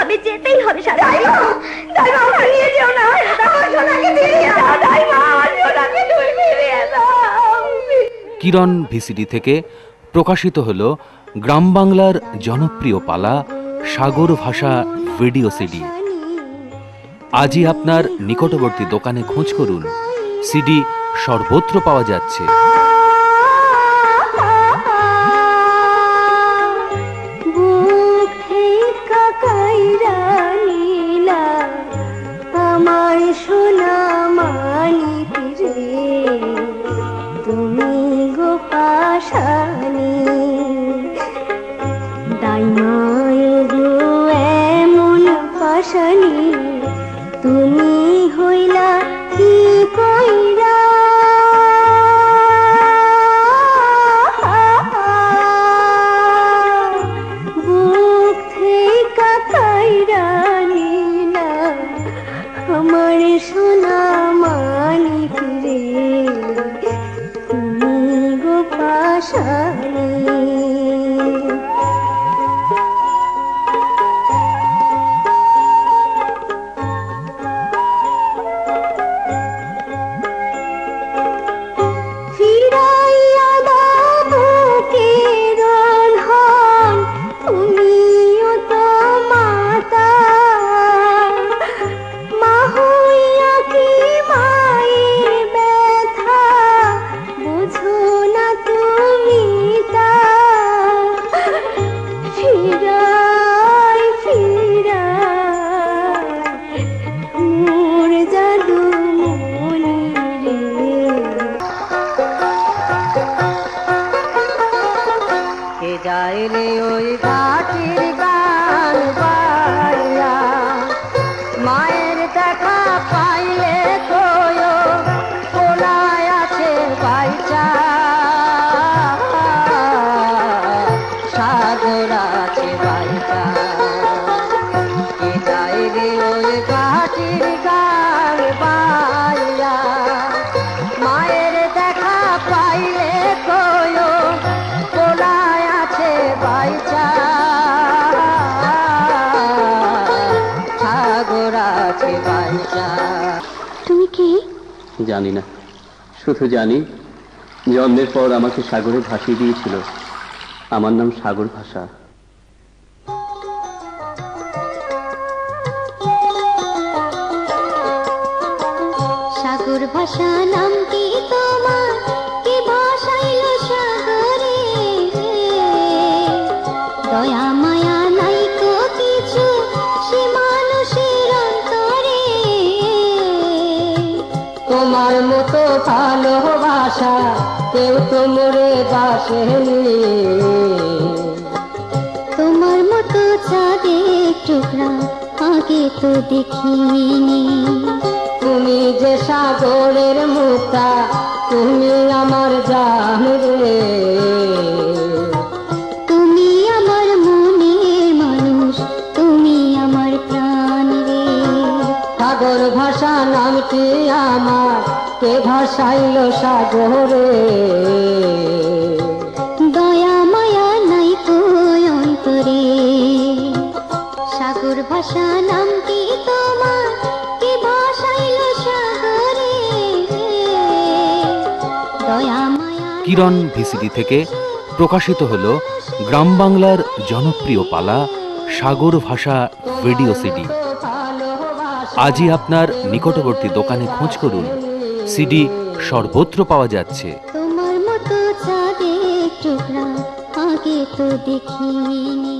হবে, যেতেই হবে সারা। দাইমা আমার নিয়ে যেও না, আমার সোনাকে ফিরিয়ে দাও। দাইমা আমার সোনাকে তুমি ফিরিয়ে দাও। কিরণ ভিসিডি থেকে প্রকাশিত হল গ্রাম বাংলার জনপ্রিয় পালা সাগর ভাষা ভিডিও সিডি। আজই আপনার নিকটবর্তী দোকানে খোঁজ করুন। সিডি সর্বত্র পাওয়া যাচ্ছে। আমার সোনা মানিক রে, তুমি গো পাশানি, দাইমায় গো এমন পাশানি, তুমি হইলা কি কইরা। বুক থেকে কাইরা নিলা আমার সোনা মানিক রে, তুমি গো পাশানি। ফিরাইয়া দাও বুকের ধন, তুমিও তো মাতা, মা হইয়া কি মায়ের ব্যথা বুঝো না তুমি তা। ফিরাই ফিরাই মোর জাদু মনি রে। কে যায় রে ওই ঘাটির গান পাইয়া, মায়ের দেখা পাইলে কয়ো কোলায় আছে বাইচা, সাগর আছে বাইচা। কে যায় রে ওই ঘাটির গান পাইয়া, মায়ের দেখা পাইলে কয়ো কোলায় আছে বাইচা, সাগর আছে বাইচা। তুমি কি? জানি না, শুধু জানি জন্মের পর আমাকে সাগরে ভাসিয়ে দিয়েছিল। আমার নাম সাগর ভাষা। সাগর ভাষা নামটি তোমার কে ভাষাইল সাগরে, দয়া মায়া নাই তো কিছু সে মানুষের অন্তরে। তোমার মতো ভালোবাসা কেউ তো মরে বাসেনি, তোমার মতো চাঁদের টুকরা আগে তো দেখিনি। তুমি যে সাগরের মুক্তা, তুমি আমার জান রে, তুমি আমার মনের মানুষ, তুমি আমার প্রাণ রে। সাগর ভাষা নামটি আমার কে ভাষাইল সাগরে, দয়া মায়া নাই তো অন্তরে। সাগর ভাষা নামটি তোমার কে ভাষাইল সাগরে, দয়া মায়া। কিরণ ভিসিডি থেকে প্রকাশিত হল গ্রাম বাংলার জনপ্রিয় পালা সাগর ভাষা ভিডিও সিডি। আজই আপনার নিকটবর্তী দোকানে খোঁজ করুন। সিডি সর্বত্র পাওয়া যাচ্ছে। তোমার মতো চাঁদের টুকরা আগে তো দেখিনি।